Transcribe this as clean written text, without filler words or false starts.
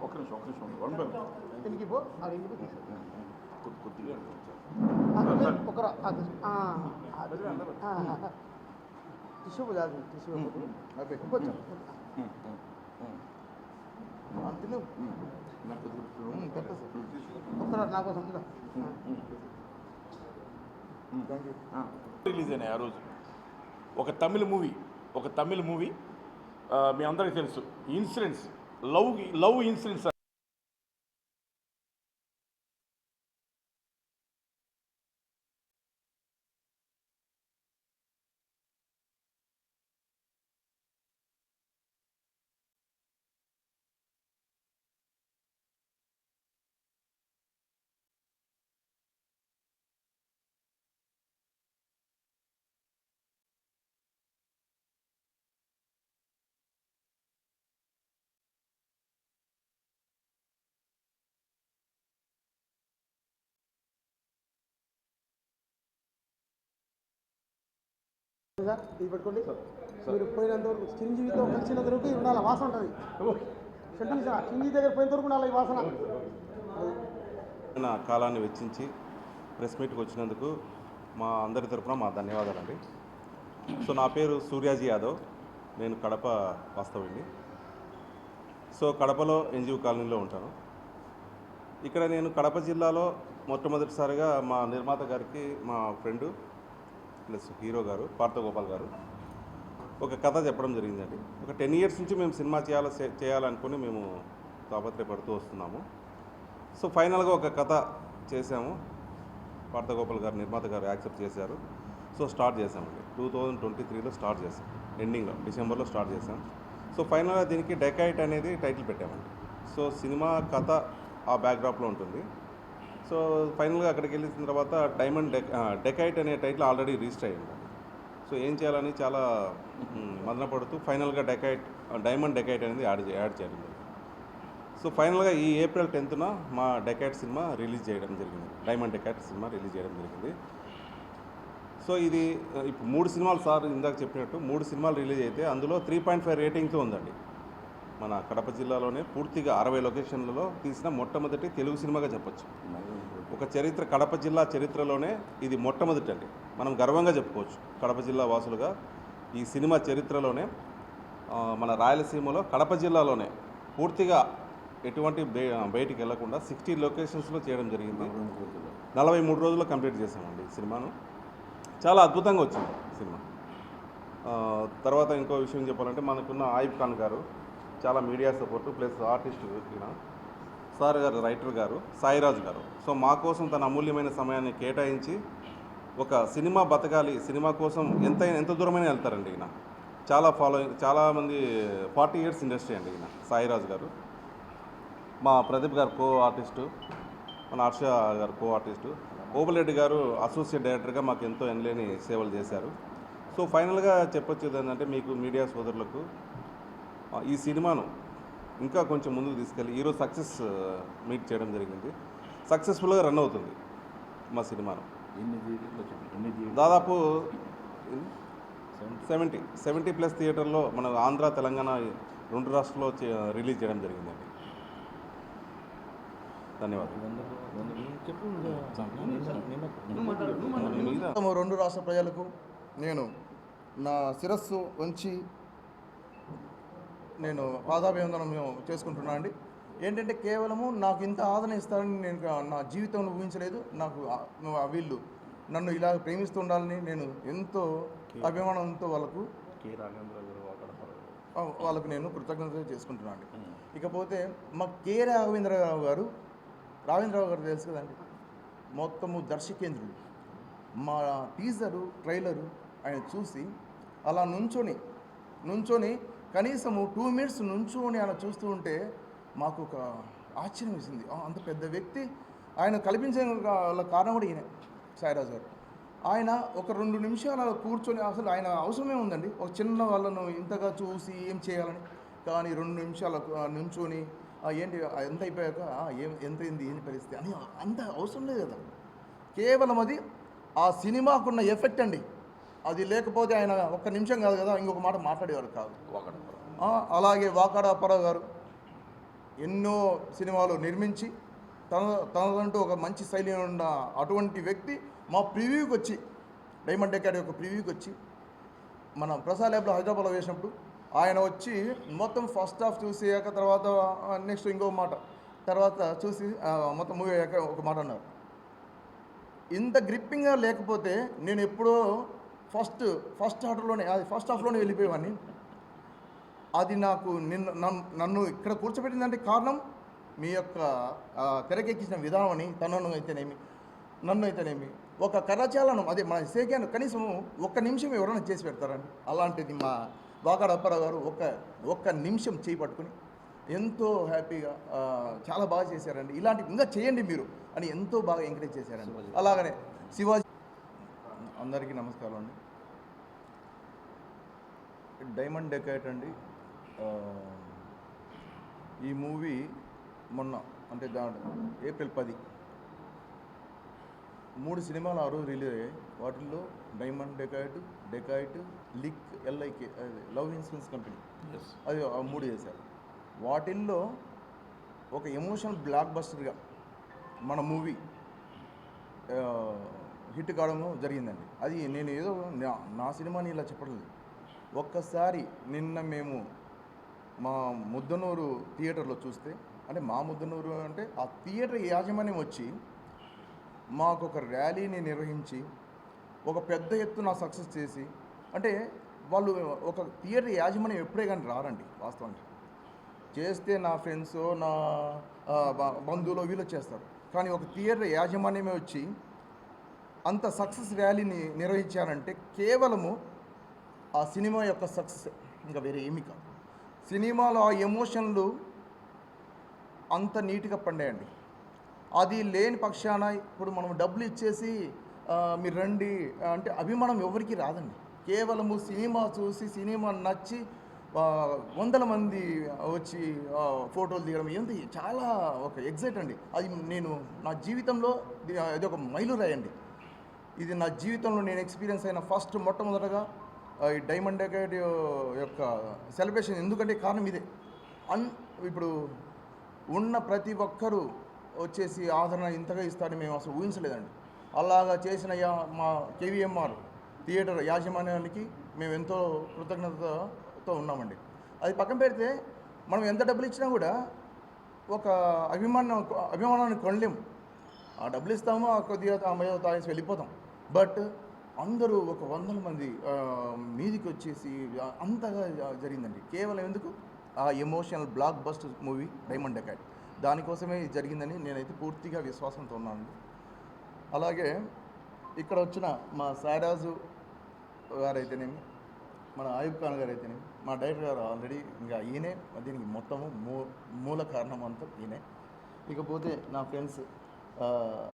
ఒక్క నిమిషం ఇంటికి పో కొద్దిగా టిష్యూ టిష్యూ కొంచెం నా కోసం రిలీజ్ అయినాయి ఆ రోజు. ఒక తమిళ మూవీ మీ అందరికీ తెలుసు, ఇన్సిడెంట్స్, లవ్ ఇన్సిడెంట్స్. ఇది పెట్టుకోండి. మీరు పోయినంతవరకు చిరంజీవితో కలిసినంతవరకు ఉండాలి, వాసన ఉంటుంది. చిరంజీవి దగ్గర పోయినంతవరకు ఉండాలి ఈ వాసన. నా కాలాన్ని వెచ్చించి ప్రెస్ మీట్కి వచ్చినందుకు మా అందరి తరఫున మా ధన్యవాదాలండి. సో నా పేరు సూర్యాజీ యాదవ్, నేను కడప వాస్తవ్యండి. సో కడపలో ఎన్జిఓ కాలనీలో ఉంటాను. ఇక్కడ నేను కడప జిల్లాలో మొట్టమొదటిసారిగా మా నిర్మాత గారికి, మా ఫ్రెండు ప్లస్ హీరో గారు పార్థగోపాల్ గారు ఒక కథ చెప్పడం జరిగిందండి. ఒక 10 years నుంచి మేము సినిమా చేయాలనుకుని మేము తాపత్రయపడుతూ వస్తున్నాము. సో ఫైనల్గా ఒక కథ చేసాము. పార్థగోపాల్ గారు నిర్మాత గారు యాక్సెప్ట్ చేశారు. సో స్టార్ట్ చేసామండి. 2023లో స్టార్ట్ చేసాం, ఎండింగ్లో డిసెంబర్లో స్టార్ట్ చేసాం. సో ఫైనల్గా దీనికి డెకైట్ అనేది టైటిల్ పెట్టామండి. సో సినిమా కథ ఆ బ్యాక్డ్రాప్లో ఉంటుంది. సో ఫైనల్గా అక్కడికి వెళ్ళిన తర్వాత డెకైట్ అనే టైటిల్ ఆల్రెడీ రిజిస్టర్ అయ్యింది. సో ఏం చేయాలని చాలా మదనపడుతూ ఫైనల్గా డైమండ్ డెకైట్ అనేది యాడ్ చేయాలి. సో ఫైనల్గా ఈ ఏప్రిల్ 10th మా డెకైట్ సినిమా రిలీజ్ చేయడం జరిగింది. డైమండ్ డెకైట్ సినిమా రిలీజ్ చేయడం జరిగింది. సో ఇది ఇప్పుడు 3 సినిమాలు సార్ ఇందాక చెప్పినట్టు 3 సినిమాలు రిలీజ్ అయితే అందులో 3.5 రేటింగ్తో ఉందండి. మన కడప జిల్లాలోనే పూర్తిగా 60 లొకేషన్లలో తీసిన మొట్టమొదటి తెలుగు సినిమాగా చెప్పొచ్చు. ఒక కడప జిల్లా చరిత్రలోనే ఇది మొట్టమొదటి అండి. మనం గర్వంగా చెప్పుకోవచ్చు కడప జిల్లా వాసులుగా. ఈ సినిమా చరిత్రలోనే మన రాయలసీమలో కడప జిల్లాలోనే పూర్తిగా ఎటువంటి బయటికి వెళ్లకుండా 60 లొకేషన్స్లో చేయడం జరిగింది. 43 రోజుల్లో కంప్లీట్ చేసామండి ఈ సినిమాను. చాలా అద్భుతంగా వచ్చింది సినిమా. తర్వాత ఇంకో విషయం చెప్పాలంటే మనకున్న ఆయిబ్ ఖాన్ గారు చాలా media support plus artist sir గారు, రైటర్ గారు సాయిరాజు గారు. సో మా కోసం తన అమూల్యమైన సమయాన్ని కేటాయించి ఒక సినిమా బతకాలి, సినిమా కోసం ఎంత దూరమైనా వెళ్తారండి. ఈయన చాలామంది 40 years ఇండస్ట్రీ అండి ఈయన సాయిరాజు గారు. మా ప్రదీప్ గారు కో ఆర్టిస్టు, మన హర్ష గారు కో ఆర్టిస్టు, ఓబులరెడ్డి గారు అసోసియేట్ డైరెక్టర్గా మాకు ఎంతో ఎనలేని సేవలు చేశారు. సో ఫైనల్గా చెప్పొచ్చేది ఏంటంటే మీకు మీడియా సోదరులకు ఈ సినిమాను ఇంకా కొంచెం ముందుకు తీసుకెళ్ళి ఈరోజు సక్సెస్ మీట్ చేయడం జరిగింది. సక్సెస్ఫుల్గా రన్ అవుతుంది మా సినిమాను. దాదాపు 70+ థియేటర్లో మన ఆంధ్ర తెలంగాణ 2 రాష్ట్రాల్లో రిలీజ్ చేయడం జరిగిందండి. ధన్యవాదాలు. 2 రాష్ట్ర ప్రజలకు నేను నా శిరస్సు వంచి నేను పాదాభివందనం చేసుకుంటున్నాను అండి. ఏంటంటే కేవలము నాకు ఇంత ఆదరణ ఇస్తారని నేను నా జీవితంలో ఊహించలేదు. నాకు వీళ్ళు నన్ను ఇలా ప్రేమిస్తూ ఉండాలని నేను ఎంతో అభిమానంతో వాళ్ళకు నేను కృతజ్ఞత చేసుకుంటున్నాను అండి. ఇకపోతే మా రాఘవేంద్రరావు గారు తెలుసు కదండి, మొత్తము దర్శకేంద్రుడు. మా టీజరు ట్రైలరు ఆయన చూసి అలా నుంచొని కనీసము 2 minutes నుంచొని అలా చూస్తూ ఉంటే మాకు ఒక ఆశ్చర్యం వేసింది. అంత పెద్ద వ్యక్తి ఆయన కల్పించే కారణం కూడా ఈయన సాయిరాజు గారు. ఆయన ఒక 2 నిమిషాలు అలా కూర్చొని అసలు ఆయన అవసరమే ఉందండి ఒక చిన్న వాళ్ళను ఇంతగా చూసి ఏం చేయాలని, కానీ 2 నిమిషాలు నుంచొని ఏంటి ఎంత అయిపోయాక ఎంత అయింది ఏంటి పరిస్థితి అని అంత అవసరం లేదు కదా. కేవలం అది ఆ సినిమాకున్న ఎఫెక్ట్ అండి. అది లేకపోతే ఆయన ఒక్క నిమిషం కాదు కదా ఇంకొక మాట మాట్లాడేవారు కాదు. అలాగే వాకాడ అప్పారావు గారు ఎన్నో సినిమాలు నిర్మించి తనదంటూ ఒక మంచి శైలి ఉన్న అటువంటి వ్యక్తి మా ప్రివ్యూకి వచ్చి డైమండ్ డెకాడ్ యొక్క ప్రివ్యూకి వచ్చి మన ప్రసాద్ ల్యాబ్లో హైదరాబాద్లో వేసినప్పుడు ఆయన వచ్చి మొత్తం ఫస్ట్ హాఫ్ చూసాక తర్వాత నెక్స్ట్ ఇంకో మాట తర్వాత చూసి మొత్తం మూవీ అయ్యాక ఒక మాట అన్నారు. ఇంత గ్రిప్పింగ్గా లేకపోతే నేను ఎప్పుడో ఫస్ట్ హాఫ్లోనే వెళ్ళిపోయేవాడిని. అది నాకు నన్ను ఇక్కడ కూర్చోబెట్టిందంటే కారణం మీ యొక్క తెరకెక్కించిన విధానం అని. తనను అయితేనేమి నన్ను అయితేనేమి ఒక కరచాలనం అదే మన సేకాను కనీసం ఒక్క నిమిషం ఎవరైనా చేసి పెడతారండి. అలాంటిది మా వాకాడ అప్పారావు గారు ఒక్క నిమిషం చేయి పట్టుకుని ఎంతో హ్యాపీగా చాలా బాగా చేశారండి, ఇలాంటివి ఇంకా చేయండి మీరు అని ఎంతో బాగా ఎంకరేజ్ చేశారండి. అలాగనే శివాజీ అందరికీ నమస్కారం అండి. డైమండ్ డెకాడ్ అండి, ఈ మూవీ మొన్న అంటే ఏప్రిల్ 10 3 సినిమాలు ఆ రోజు రిలీజ్ అయ్యాయి. వాటిల్లో diamond dacoit LIK LIK love insurance company అది 3 చేశారు. వాటిల్లో ఒక ఎమోషనల్ బ్లాక్ బస్టర్గా మన మూవీ హిట్ కావడం జరిగిందండి. అది నేను ఏదో నా సినిమాని ఇలా చెప్పట్లేదు. ఒక్కసారి నిన్న మేము మా ముద్దనూరు థియేటర్లో చూస్తే, అంటే మా ముద్దనూరు అంటే ఆ థియేటర్ యాజమాన్యం వచ్చి మాకు ఒక ర్యాలీని నిర్వహించి ఒక పెద్ద ఎత్తున సక్సెస్ చేసి, అంటే వాళ్ళు ఒక థియేటర్ యాజమాన్యం ఎప్పుడే కానీ రారండి వాస్తవంగా. చేస్తే నా ఫ్రెండ్స్ నా బంధువులు వీళ్ళు చేస్తారు, కానీ ఒక థియేటర్ యాజమాన్యమే వచ్చి అంత సక్సెస్ ర్యాలీని నిర్వహించారంటే కేవలము ఆ సినిమా యొక్క సక్సెస్, ఇంకా వేరే ఏమీ కాదు. సినిమాలో ఆ ఎమోషన్లు అంత నీట్గా పండాయండి. అది లేని పక్షాన ఇప్పుడు మనం డబ్బులు ఇచ్చేసి మీరు రండి అంటే అభిమానం ఎవరికి రాదండి. కేవలము సినిమా చూసి సినిమా నచ్చి 100 మంది వచ్చి ఫోటోలు దిగడం ఏంటి చాలా ఒక ఎగ్జైట్ అండి. అది నేను నా జీవితంలో ఇది ఒక మైలురాయండి. ఇది నా జీవితంలో నేను ఎక్స్పీరియన్స్ అయిన మొట్టమొదటగా ఈ డైమండ్ డెకాడ్ యొక్క సెలబ్రేషన్. ఎందుకంటే కారణం ఇదే. ఇప్పుడు ఉన్న ప్రతి ఒక్కరూ వచ్చేసి ఆదరణ ఇంతగా ఇస్తారని మేము అసలు ఊహించలేదండి. అలాగా చేసిన మా KVMR థియేటర్ యాజమాన్యానికి మేము ఎంతో కృతజ్ఞతతో ఉన్నామండి. అది పక్కన పెడితే మనం ఎంత డబ్బులు ఇచ్చినా కూడా ఒక అభిమానాన్ని కొనలేము. ఆ డబ్బులు ఇస్తాము, కొద్దిగా తాగేసి వెళ్ళిపోతాం. బట్ అందరూ ఒక 100 మంది మీదికి వచ్చేసి అంతగా జరిగిందండి. కేవలం ఎందుకు ఆ emotional blockbuster movie diamond decade దానికోసమే జరిగిందని నేనైతే పూర్తిగా విశ్వాసంతో ఉన్నాను. అలాగే ఇక్కడ వచ్చిన మా సాయిరాజు గారైతేనేమి, మన ఆయుబ్ ఖాన్ గారు అయితేనేమి, మా డైరెక్టర్ గారు ఆల్రెడీ ఇంకా ఈయనే దీనికి మొత్తము మూల కారణం అంతా ఈయనే. ఇకపోతే నా ఫ్రెండ్స్